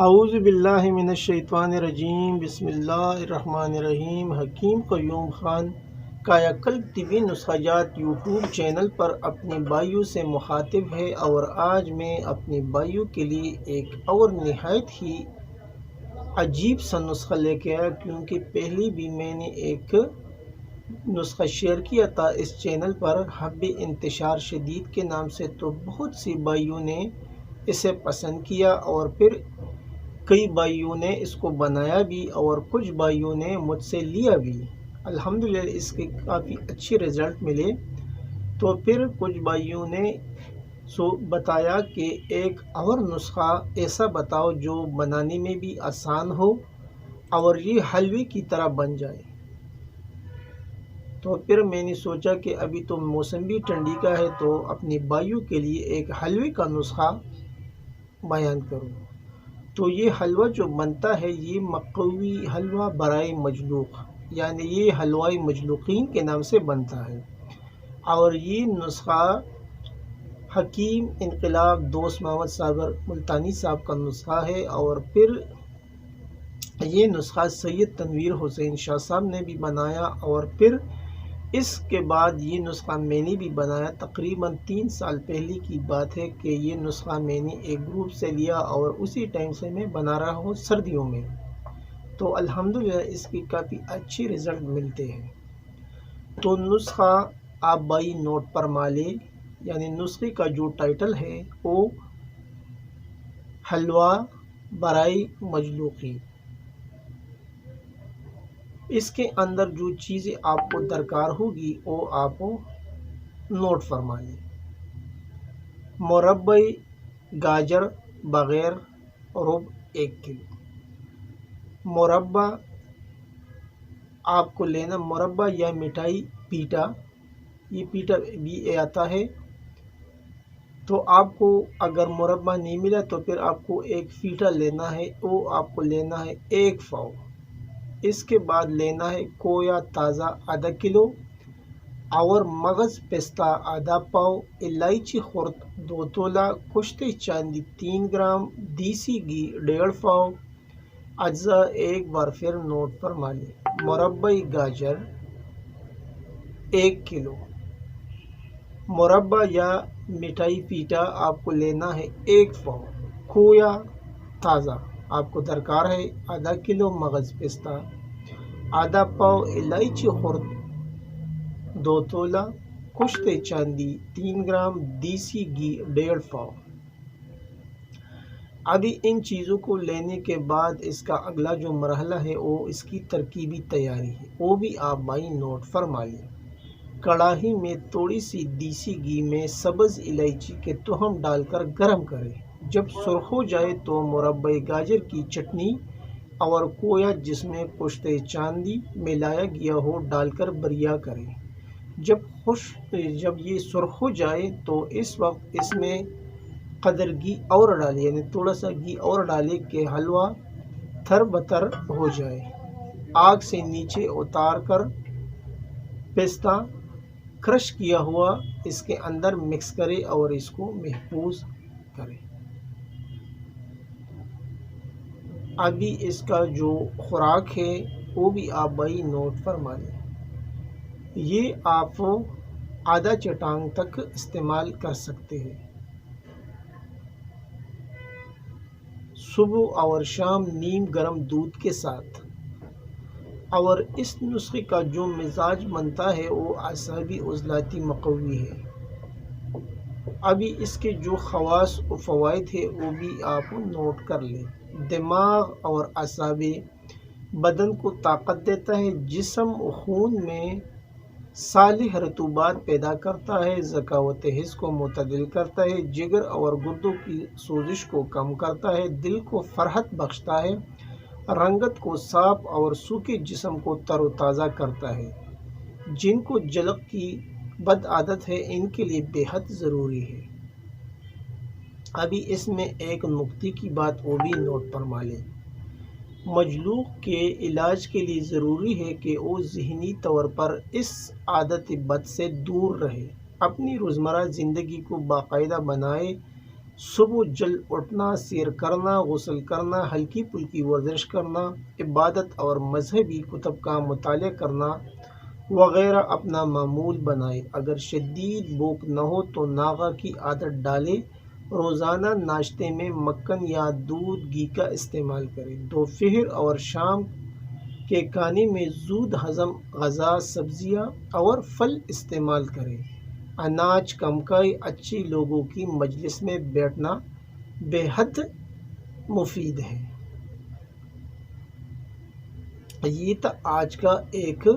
اعوذ باللہ من الشیطان الرجیم بسم اللہ الرحمن الرحیم۔ حکیم قیوم خان کایا کلب طبی نسخہ جات یوٹیوب چینل پر اپنے بھائیوں سے مخاطب ہے، اور آج میں اپنے بھائیوں کے لیے ایک اور نہایت ہی عجیب سا نسخہ لے کے آیا، کیونکہ پہلی بھی میں نے ایک نسخہ شیئر کیا تھا اس چینل پر حب انتشار شدید کے نام سے، تو بہت سی بھائیوں نے اسے پسند کیا، اور پھر کئی بھائیوں نے اس کو بنایا بھی، اور کچھ بھائیوں نے مجھ سے لیا بھی۔ الحمدللہ اس کے کافی اچھے رزلٹ ملے۔ تو پھر کچھ بھائیوں نے بتایا کہ ایک اور نسخہ ایسا بتاؤ جو بنانے میں بھی آسان ہو اور یہ حلوے کی طرح بن جائے۔ تو پھر میں نے سوچا کہ ابھی تو موسم بھی ٹھنڈی کا ہے، تو اپنے بھائیوں کے لیے ایک حلوے کا نسخہ بیان کروں۔ تو یہ حلوہ جو بنتا ہے یہ مقوی حلوہ برائے مجلوق، یعنی یہ حلوائی مجلوقین کے نام سے بنتا ہے، اور یہ نسخہ حکیم انقلاب دوست محمد صابر ملتانی صاحب کا نسخہ ہے، اور پھر یہ نسخہ سید تنویر حسین شاہ صاحب نے بھی بنایا، اور پھر اس کے بعد یہ نسخہ میں نے بھی بنایا۔ تقریباً 3 سال پہلے کی بات ہے کہ یہ نسخہ میں نے ایک گروپ سے لیا، اور اسی ٹائم سے میں بنا رہا ہوں سردیوں میں، تو الحمدللہ اس کی کافی اچھی رزلٹ ملتے ہیں۔ تو نسخہ آپ بھائی نوٹ فرما لیں، یعنی نسخے کا جو ٹائٹل ہے وہ حلوہ برائے مجلوقی۔ اس کے اندر جو چیزیں آپ کو درکار ہوگی وہ آپ نوٹ فرما لیں۔ مربع گاجر بغیر رب 1 کلو۔ مربع آپ کو لینا، مربع یا مٹھائی پیٹا، یہ پیٹا بھی آتا ہے، تو آپ کو اگر مربع نہیں ملا تو پھر آپ کو ایک پیٹا لینا ہے، وہ آپ کو لینا ہے 1 پاؤ۔ اس کے بعد لینا ہے کھویا تازہ ½ کلو، اور مغز پستہ ½ پاؤ، الائچی خرد 2 تولہ، کشتے چاندی 3 گرام، دیسی گھی 1.5 پاؤ۔ اجزاء ایک بار پھر نوٹ فرما لیں۔ مربع گاجر 1 کلو، مربع یا مٹھائی پیٹا آپ کو لینا ہے 1 پاؤ، کھویا تازہ آپ کو درکار ہے ½ کلو، مغز پستہ ½ پاؤ، الائچی خرد 2 تولہ، کشتے چاندی 3 گرام، دیسی گھی 1.5 پاؤ۔ ابھی ان چیزوں کو لینے کے بعد اس کا اگلا جو مرحلہ ہے وہ اس کی ترکیبی تیاری ہے، وہ بھی آپ بھائی نوٹ فرما لیں۔ کڑاہی میں تھوڑی سی دیسی گھی میں سبز الائچی کے تخم ڈال کر گرم کریں۔ جب سرخ ہو جائے تو مربع گاجر کی چٹنی اور کھویا جس میں کشتے چاندی ملایا گیا ہو ڈال کر بریا کریں۔ جب یہ سرخ ہو جائے تو اس وقت اس میں قدر گھی اور ڈالیں، یعنی تھوڑا سا گھی اور ڈالیں کہ حلوہ تھر بتر ہو جائے۔ آگ سے نیچے اتار کر پستہ کرش کیا ہوا اس کے اندر مکس کریں اور اس کو محفوظ کریں۔ ابھی اس کا جو خوراک ہے وہ بھی آپ بھائی نوٹ فرما لیں۔ یہ آپ آدھا چٹانگ تک استعمال کر سکتے ہیں، صبح اور شام نیم گرم دودھ کے ساتھ۔ اور اس نسخے کا جو مزاج بنتا ہے وہ اعصابی عضلاتی مقوی ہے۔ ابھی اس کے جو خواص و فوائد ہے وہ بھی آپ نوٹ کر لیں۔ دماغ اور اعصاب بدن کو طاقت دیتا ہے، جسم و خون میں صالح رطوبات پیدا کرتا ہے، ذکاوت حس کو معتدل کرتا ہے، جگر اور گردوں کی سوزش کو کم کرتا ہے، دل کو فرحت بخشتا ہے، رنگت کو صاف اور سوکھے جسم کو تر و تازہ کرتا ہے۔ جن کو جلق کی بد عادت ہے ان کے لیے بے حد ضروری ہے۔ ابھی اس میں ایک نکتے کی بات وہ بھی نوٹ فرما لیں۔ مجلوق کے علاج کے لیے ضروری ہے کہ وہ ذہنی طور پر اس عادت بد سے دور رہے، اپنی روزمرہ زندگی کو باقاعدہ بنائے، صبح جلد اٹھنا، سیر کرنا، غسل کرنا، ہلکی پھلکی ورزش کرنا، عبادت اور مذہبی کتب کا مطالعہ کرنا وغیرہ اپنا معمول بنائے۔ اگر شدید بھوک نہ ہو تو ناغہ کی عادت ڈالے، روزانہ ناشتے میں مکھن یا دودھ گھی کا استعمال کرے۔ دوپہر اور شام کے کھانے میں زود ہضم غذا، سبزیاں اور پھل استعمال کرے۔ اناج کم کھائے۔ اچھے لوگوں کی مجلس میں بیٹھنا بے حد مفید ہے۔ یہ تھا آج کا ایک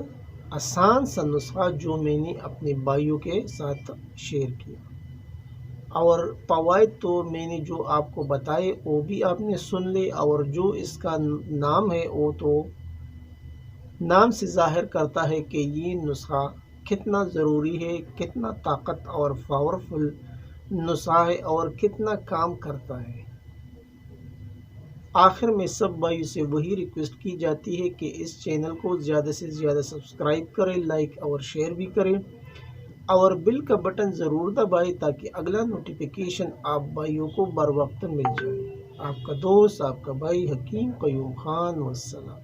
آسان سا نسخہ جو میں نے اپنے بھائیوں کے ساتھ شیئر کیا، اور فوائد تو میں نے جو آپ کو بتائے وہ بھی آپ نے سن لے، اور جو اس کا نام ہے وہ تو نام سے ظاہر کرتا ہے کہ یہ نسخہ کتنا ضروری ہے، کتنا طاقت اور پاورفل نسخہ ہے اور کتنا کام کرتا ہے۔ آخر میں سب بھائیوں سے وہی ریکویسٹ کی جاتی ہے کہ اس چینل کو زیادہ سے زیادہ سبسکرائب کریں، لائک اور شیئر بھی کریں، اور بل کا بٹن ضرور دبائیں تاکہ اگلا نوٹیفیکیشن آپ بھائیوں کو بر وقت مل جائے۔ آپ کا دوست، آپ کا بھائی حکیم قیوم خان، والسلام۔